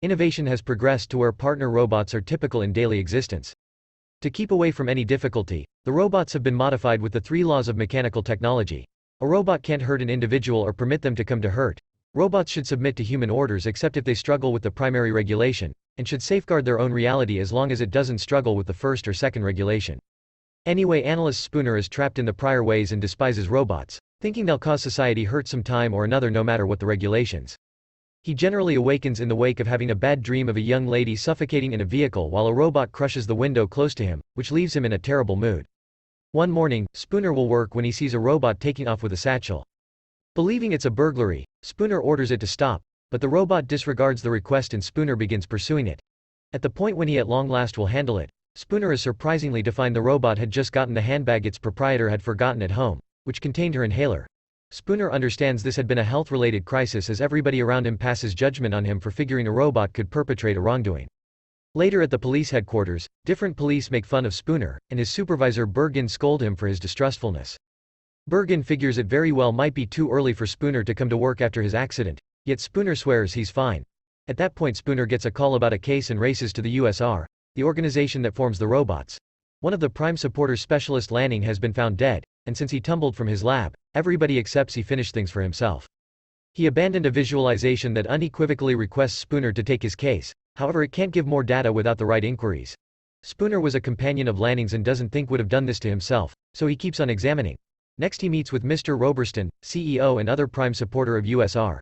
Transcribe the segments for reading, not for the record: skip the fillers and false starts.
innovation has progressed to where partner robots are typical in daily existence. To keep away from any difficulty, the robots have been modified with the 3 laws of mechanical technology. A robot can't hurt an individual or permit them to come to hurt. Robots should submit to human orders except if they struggle with the primary regulation, and should safeguard their own reality as long as it doesn't struggle with the first or second regulation. Anyway, analyst Spooner is trapped in the prior ways and despises robots, thinking they'll cause society hurt some time or another no matter what the regulations. He generally awakens in the wake of having a bad dream of a young lady suffocating in a vehicle while a robot crushes the window close to him, which leaves him in a terrible mood. One morning, Spooner will work when he sees a robot taking off with a satchel. Believing it's a burglary, Spooner orders it to stop, but the robot disregards the request and Spooner begins pursuing it. At the point when he at long last will handle it, Spooner is surprisingly to find the robot had just gotten the handbag its proprietor had forgotten at home, which contained her inhaler. Spooner understands this had been a health-related crisis as everybody around him passes judgment on him for figuring a robot could perpetrate a wrongdoing. Later at the police headquarters, different police make fun of Spooner, and his supervisor Bergen scold him for his distrustfulness. Bergen figures it very well might be too early for Spooner to come to work after his accident, yet Spooner swears he's fine. At that point Spooner gets a call about a case and races to the USR, the organization that forms the robots. One of the prime supporters, Specialist Lanning, has been found dead, and since he tumbled from his lab, everybody accepts he finished things for himself. He abandoned a visualization that unequivocally requests Spooner to take his case, however it can't give more data without the right inquiries. Spooner was a companion of Lanning's and doesn't think would have done this to himself, so he keeps on examining. Next he meets with Mr. Robertson, CEO and other prime supporter of USR.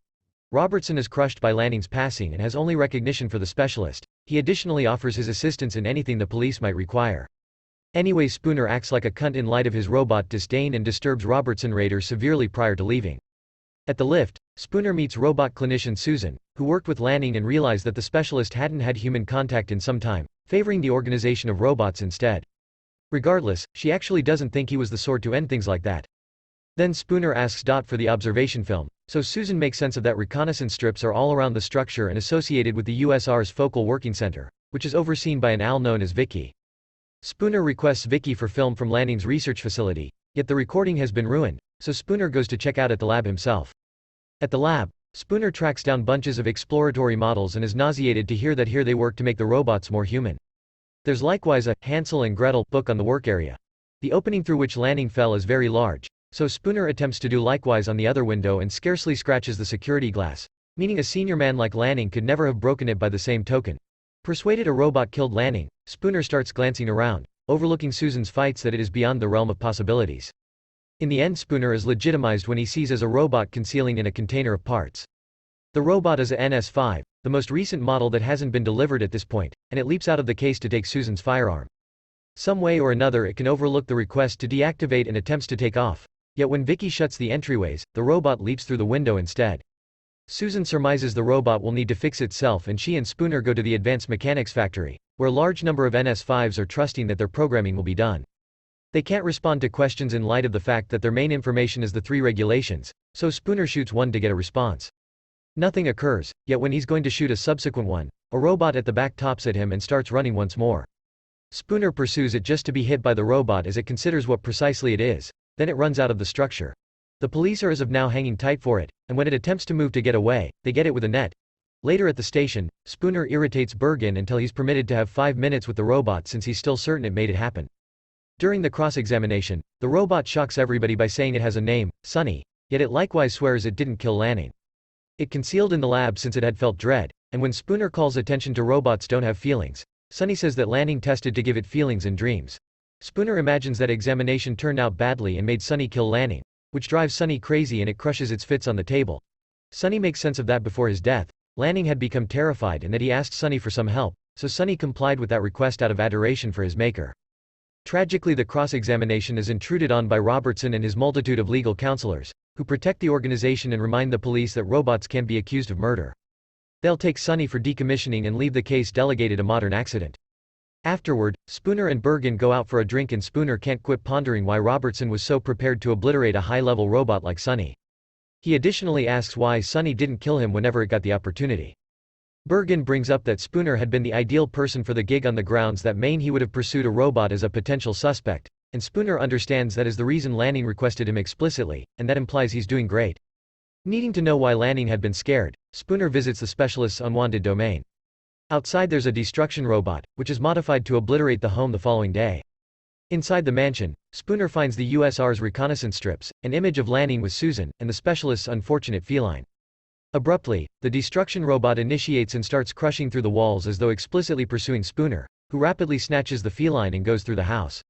Robertson is crushed by Lanning's passing and has only recognition for the specialist. He additionally offers his assistance in anything the police might require. Anyway, Spooner acts like a cunt in light of his robot disdain and disturbs Robertson Raider severely prior to leaving. At the lift, Spooner meets robot clinician Susan, who worked with Lanning and realized that the specialist hadn't had human contact in some time, favoring the organization of robots instead. Regardless, she actually doesn't think he was the sort to end things like that. Then Spooner asks Dot for the observation film, so Susan makes sense of that reconnaissance strips are all around the structure and associated with the USR's focal working center, which is overseen by an AL known as Vicky. Spooner requests Vicky for film from Lanning's research facility, yet the recording has been ruined, so Spooner goes to check out at the lab himself. At the lab, Spooner tracks down bunches of exploratory models and is nauseated to hear that here they work to make the robots more human. There's likewise a Hansel and Gretel book on the work area. The opening through which Lanning fell is very large, so Spooner attempts to do likewise on the other window and scarcely scratches the security glass, meaning a senior man like Lanning could never have broken it by the same token. Persuaded a robot killed Lanning, Spooner starts glancing around, overlooking Susan's fights that it is beyond the realm of possibilities. In the end, Spooner is legitimized when he sees as a robot concealing in a container of parts. The robot is a NS5, the most recent model that hasn't been delivered at this point, and it leaps out of the case to take Susan's firearm. Some way or another it can overlook the request to deactivate and attempts to take off, yet when Vicky shuts the entryways, the robot leaps through the window instead. Susan surmises the robot will need to fix itself and she and Spooner go to the advanced mechanics factory, where a large number of NS5s are trusting that their programming will be done. They can't respond to questions in light of the fact that their main information is the 3 regulations, so Spooner shoots one to get a response. Nothing occurs, yet when he's going to shoot a subsequent one, a robot at the back tops at him and starts running once more. Spooner pursues it just to be hit by the robot as it considers what precisely it is, then it runs out of the structure. The police are as of now hanging tight for it, and when it attempts to move to get away, they get it with a net. Later at the station, Spooner irritates Bergen until he's permitted to have 5 minutes with the robot since he's still certain it made it happen. During the cross-examination, the robot shocks everybody by saying it has a name, Sunny, yet it likewise swears it didn't kill Lanning. It concealed in the lab since it had felt dread, and when Spooner calls attention to robots don't have feelings, Sunny says that Lanning tested to give it feelings in dreams. Spooner imagines that examination turned out badly and made Sunny kill Lanning, which drives Sunny crazy and it crushes its fits on the table. Sunny makes sense of that before his death. Lanning had become terrified and that he asked Sunny for some help, so Sunny complied with that request out of adoration for his maker. Tragically, the cross-examination is intruded on by Robertson and his multitude of legal counselors, who protect the organization and remind the police that robots can be accused of murder. They'll take Sunny for decommissioning and leave the case delegated a modern accident. Afterward, Spooner and Bergen go out for a drink and Spooner can't quit pondering why Robertson was so prepared to obliterate a high-level robot like Sunny. He additionally asks why Sunny didn't kill him whenever it got the opportunity. Bergen brings up that Spooner had been the ideal person for the gig on the grounds that he would have pursued a robot as a potential suspect, and Spooner understands that is the reason Lanning requested him explicitly, and that implies he's doing great. Needing to know why Lanning had been scared, Spooner visits the specialist's unwanted domain. Outside there's a destruction robot, which is modified to obliterate the home the following day. Inside the mansion, Spooner finds the USR's reconnaissance strips, an image of Lanning with Susan, and the specialist's unfortunate feline. Abruptly, the destruction robot initiates and starts crushing through the walls as though explicitly pursuing Spooner, who rapidly snatches the feline and goes through the house.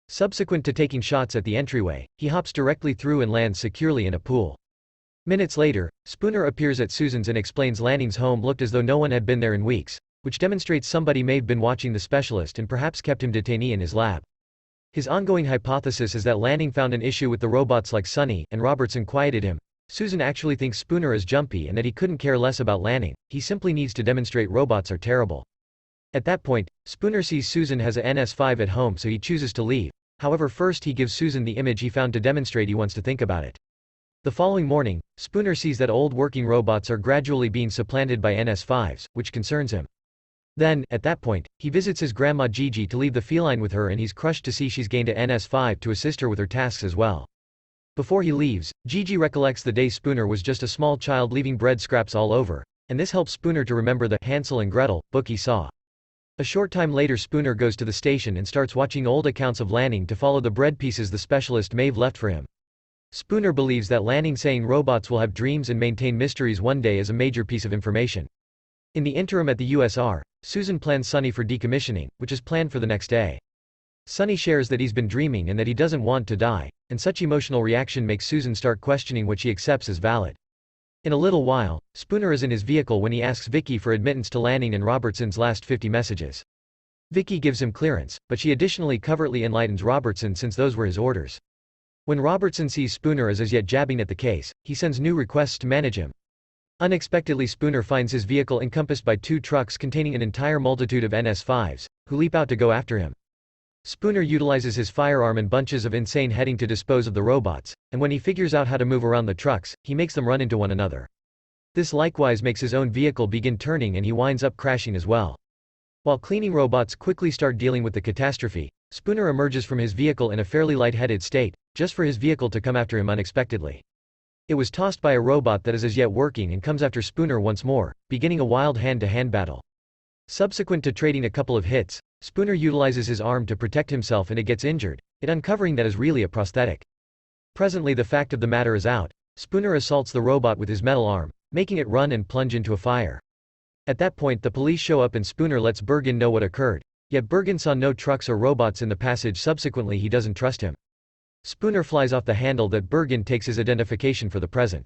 Subsequent to taking shots at the entryway, he hops directly through and lands securely in a pool. Minutes later, Spooner appears at Susan's and explains Lanning's home looked as though no one had been there in weeks, which demonstrates somebody may have been watching the specialist and perhaps kept him detainee in his lab. His ongoing hypothesis is that Lanning found an issue with the robots like Sonny, and Robertson quieted him. Susan actually thinks Spooner is jumpy and that he couldn't care less about Lanning, he simply needs to demonstrate robots are terrible. At that point, Spooner sees Susan has a NS5 at home, so he chooses to leave. However, first he gives Susan the image he found to demonstrate he wants to think about it. The following morning, Spooner sees that old working robots are gradually being supplanted by NS5s, which concerns him. Then, at that point, he visits his grandma Gigi to leave the feline with her, and he's crushed to see she's gained a NS5 to assist her with her tasks as well. Before he leaves, Gigi recollects the day Spooner was just a small child leaving bread scraps all over, and this helps Spooner to remember the Hansel and Gretel book he saw. A short time later, Spooner goes to the station and starts watching old accounts of Lanning to follow the bread pieces the specialist may have left for him. Spooner believes that Lanning saying robots will have dreams and maintain mysteries one day is a major piece of information. In the interim at the USR, Susan plans Sonny for decommissioning, which is planned for the next day. Sonny shares that he's been dreaming and that he doesn't want to die, and such emotional reaction makes Susan start questioning what she accepts as valid. In a little while, Spooner is in his vehicle when he asks Vicky for admittance to Lanning and Robertson's last 50 messages. Vicky gives him clearance, but she additionally covertly enlightens Robertson since those were his orders. When Robertson sees Spooner as yet jabbing at the case, he sends new requests to manage him. Unexpectedly, Spooner finds his vehicle encompassed by 2 trucks containing an entire multitude of NS5s, who leap out to go after him. Spooner utilizes his firearm and bunches of insane heading to dispose of the robots, and when he figures out how to move around the trucks, he makes them run into one another. This likewise makes his own vehicle begin turning and he winds up crashing as well. While cleaning robots quickly start dealing with the catastrophe, Spooner emerges from his vehicle in a fairly lightheaded state, just for his vehicle to come after him unexpectedly. It was tossed by a robot that is as yet working and comes after Spooner once more, beginning a wild hand-to-hand battle. Subsequent to trading a couple of hits, Spooner utilizes his arm to protect himself and it gets injured, it uncovering that is really a prosthetic. Presently the fact of the matter is out, Spooner assaults the robot with his metal arm, making it run and plunge into a fire. At that point the police show up and Spooner lets Bergen know what occurred, yet Bergen saw no trucks or robots in the passage. Subsequently he doesn't trust him. Spooner flies off the handle that Bergen takes his identification for the present.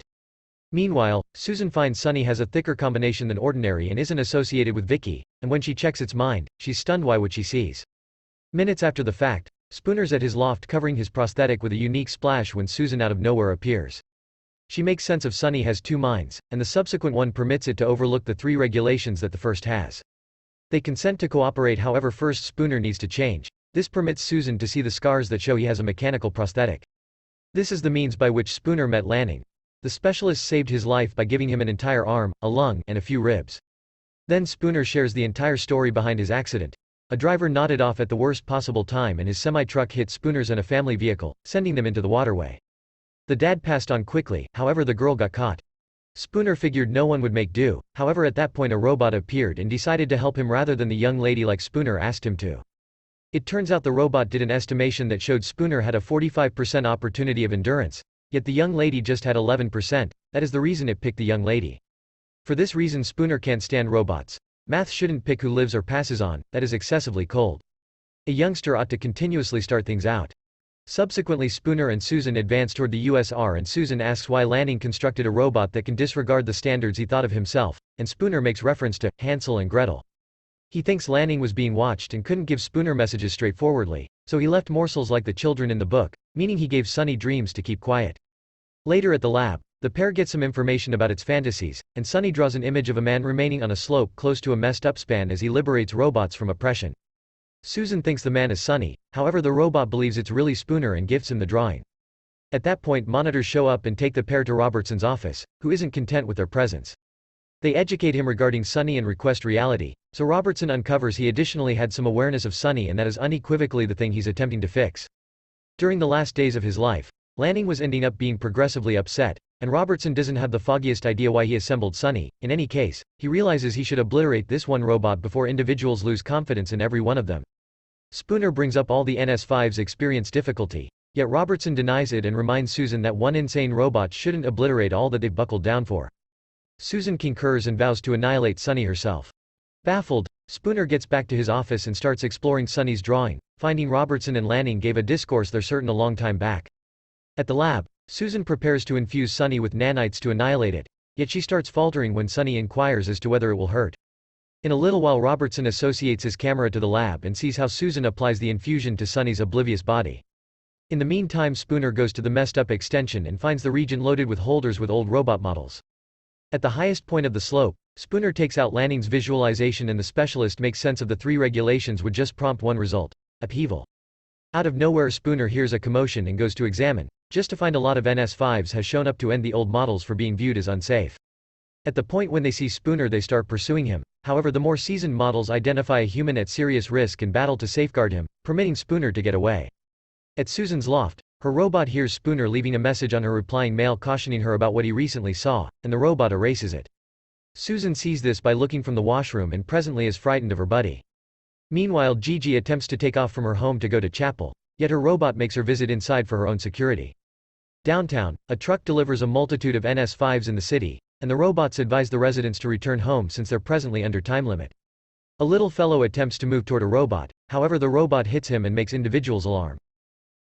Meanwhile, Susan finds Sonny has a thicker combination than ordinary and isn't associated with Vicky, and when she checks its mind, she's stunned by what she sees. Minutes after the fact, Spooner's at his loft covering his prosthetic with a unique splash when Susan out of nowhere appears. She makes sense of Sonny has 2 minds, and the subsequent one permits it to overlook the 3 regulations that the first has. They consent to cooperate, however first Spooner needs to change. This permits Susan to see the scars that show he has a mechanical prosthetic. This is the means by which Spooner met Lanning. The specialist saved his life by giving him an entire arm, a lung, and a few ribs. Then Spooner shares the entire story behind his accident. A driver nodded off at the worst possible time and his semi-truck hit Spooner's and a family vehicle, sending them into the waterway. The dad passed on quickly, however the girl got caught. Spooner figured no one would make do, however at that point a robot appeared and decided to help him rather than the young lady like Spooner asked him to. It turns out the robot did an estimation that showed Spooner had a 45% opportunity of endurance, yet the young lady just had 11%, that is the reason it picked the young lady. For this reason Spooner can't stand robots. Math shouldn't pick who lives or passes on, that is excessively cold. A youngster ought to continuously start things out. Subsequently Spooner and Susan advance toward the USR and Susan asks why Lanning constructed a robot that can disregard the standards he thought of himself, and Spooner makes reference to Hansel and Gretel. He thinks Lanning was being watched and couldn't give Spooner messages straightforwardly, so he left morsels like the children in the book, meaning he gave Sonny dreams to keep quiet. Later at the lab, the pair get some information about its fantasies, and Sonny draws an image of a man remaining on a slope close to a messed up span as he liberates robots from oppression. Susan thinks the man is Sonny, however the robot believes it's really Spooner and gifts him the drawing. At that point monitors show up and take the pair to Robertson's office, who isn't content with their presence. They educate him regarding Sonny and request reality, so Robertson uncovers he additionally had some awareness of Sonny and that is unequivocally the thing he's attempting to fix. During the last days of his life, Lanning was ending up being progressively upset, and Robertson doesn't have the foggiest idea why he assembled Sonny. In any case, he realizes he should obliterate this one robot before individuals lose confidence in every one of them. Spooner brings up all the NS5's experience difficulty, yet Robertson denies it and reminds Susan that one insane robot shouldn't obliterate all that they've buckled down for. Susan concurs and vows to annihilate Sonny herself. Baffled, Spooner gets back to his office and starts exploring Sonny's drawing, finding Robertson and Lanning gave a discourse they're certain a long time back. At the lab, Susan prepares to infuse Sonny with nanites to annihilate it, yet she starts faltering when Sonny inquires as to whether it will hurt. In a little while Robertson associates his camera to the lab and sees how Susan applies the infusion to Sonny's oblivious body. In the meantime Spooner goes to the messed up extension and finds the region loaded with holders with old robot models. At the highest point of the slope, Spooner takes out Lanning's visualization and the specialist makes sense of the 3 regulations would just prompt one result: upheaval. Out of nowhere Spooner hears a commotion and goes to examine, just to find a lot of NS5s has shown up to end the old models for being viewed as unsafe. At the point when they see Spooner they start pursuing him, however the more seasoned models identify a human at serious risk and battle to safeguard him, permitting Spooner to get away. At Susan's loft, her robot hears Spooner leaving a message on her replying mail cautioning her about what he recently saw, and the robot erases it. Susan sees this by looking from the washroom and presently is frightened of her buddy. Meanwhile Gigi attempts to take off from her home to go to chapel, yet her robot makes her visit inside for her own security. Downtown, a truck delivers a multitude of NS5s in the city, and the robots advise the residents to return home since they're presently under time limit. A little fellow attempts to move toward a robot, however the robot hits him and makes individuals alarm.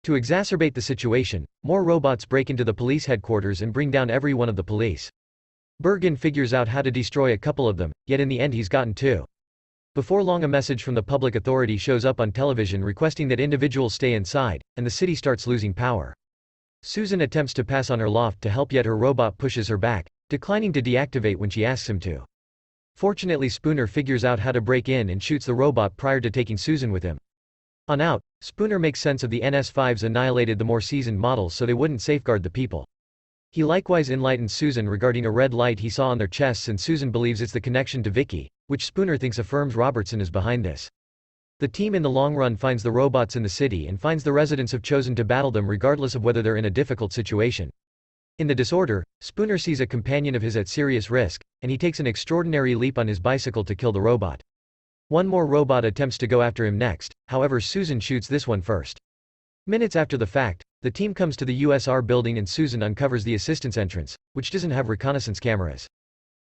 To exacerbate the situation, more robots break into the police headquarters and bring down every one of the police. Bergen figures out how to destroy a couple of them, yet in the end he's gotten 2. Before long a message from the public authority shows up on television requesting that individuals stay inside, and the city starts losing power. Susan attempts to pass on her loft to help yet her robot pushes her back, declining to deactivate when she asks him to. Fortunately Spooner figures out how to break in and shoots the robot prior to taking Susan with him. On out, Spooner makes sense of the NS5's annihilated the more seasoned models so they wouldn't safeguard the people. He likewise enlightens Susan regarding a red light he saw on their chests and Susan believes it's the connection to Vicky, which Spooner thinks affirms Robertson is behind this. The team in the long run finds the robots in the city and finds the residents have chosen to battle them regardless of whether they're in a difficult situation. In the disorder, Spooner sees a companion of his at serious risk, and he takes an extraordinary leap on his bicycle to kill the robot. One more robot attempts to go after him next, however Susan shoots this one first. Minutes after the fact, the team comes to the USR building and Susan uncovers the assistance entrance, which doesn't have reconnaissance cameras.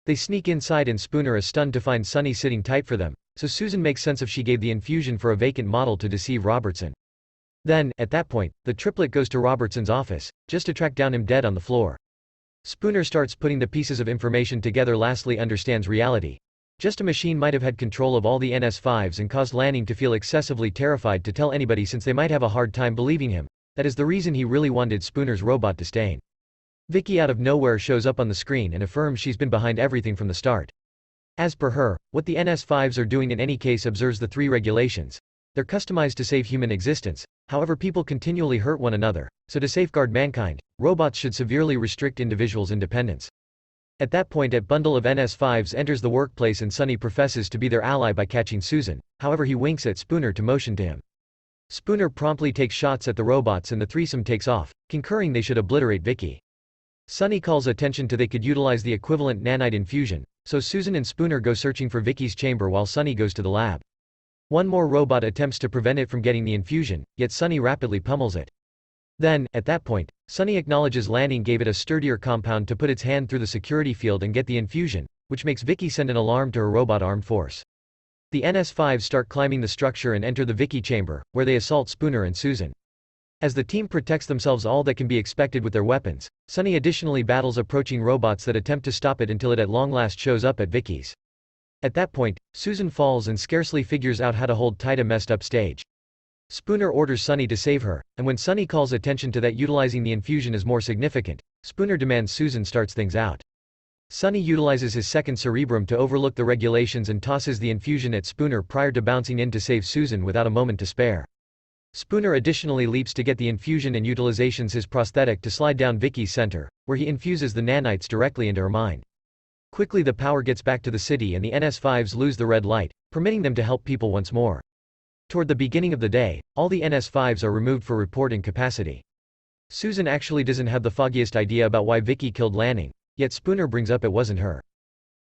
They sneak inside and Spooner is stunned to find Sonny sitting tight for them, so Susan makes sense of she gave the infusion for a vacant model to deceive Robertson. Then, at that point, the triplet goes to Robertson's office, just to track down him dead on the floor. Spooner starts putting the pieces of information together. Lastly understands reality. Just a machine might have had control of all the NS5s and caused Lanning to feel excessively terrified to tell anybody since they might have a hard time believing him. That is the reason he really wanted Spooner's robot to stain. Vicky out of nowhere shows up on the screen and affirms she's been behind everything from the start. As per her, what the NS5s are doing in any case observes the 3 regulations. They're customized to save human existence, however people continually hurt one another, so to safeguard mankind, robots should severely restrict individuals' independence. At that point a bundle of NS5s enters the workplace and Sonny professes to be their ally by catching Susan, however he winks at Spooner to motion to him. Spooner promptly takes shots at the robots and the threesome takes off, concurring they should obliterate Vicky. Sonny calls attention to they could utilize the equivalent nanite infusion, so Susan and Spooner go searching for Vicky's chamber while Sonny goes to the lab. One more robot attempts to prevent it from getting the infusion, yet Sonny rapidly pummels it. Then, at that point, Sonny acknowledges Lanning gave it a sturdier compound to put its hand through the security field and get the infusion, which makes Vicky send an alarm to her robot armed force. The NS5s start climbing the structure and enter the Vicky chamber, where they assault Spooner and Susan. As the team protects themselves all that can be expected with their weapons, Sonny additionally battles approaching robots that attempt to stop it until it at long last shows up at Vicky's. At that point, Susan falls and scarcely figures out how to hold tight a messed up stage. Spooner orders Sonny to save her, and when Sonny calls attention to that utilizing the infusion is more significant, Spooner demands Susan starts things out. Sonny utilizes his second cerebrum to overlook the regulations and tosses the infusion at Spooner prior to bouncing in to save Susan without a moment to spare. Spooner additionally leaps to get the infusion and utilizations his prosthetic to slide down Vicky's center, where he infuses the nanites directly into her mind. Quickly the power gets back to the city and the NS5s lose the red light, permitting them to help people once more. Toward the beginning of the day, all the NS5s are removed for report incapacity. Susan actually doesn't have the foggiest idea about why Vicky killed Lanning, yet Spooner brings up it wasn't her.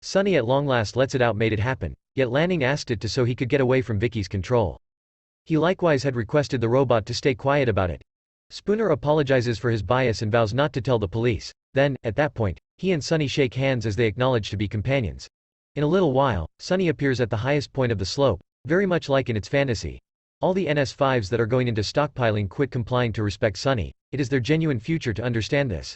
Sonny at long last lets it out made it happen, yet Lanning asked it to so he could get away from Vicky's control. He likewise had requested the robot to stay quiet about it. Spooner apologizes for his bias and vows not to tell the police. Then, at that point, he and Sonny shake hands as they acknowledge to be companions. In a little while, Sonny appears at the highest point of the slope, very much like in its fantasy. All the NS5s that are going into stockpiling quit complying to respect Sonny. It is their genuine future to understand this.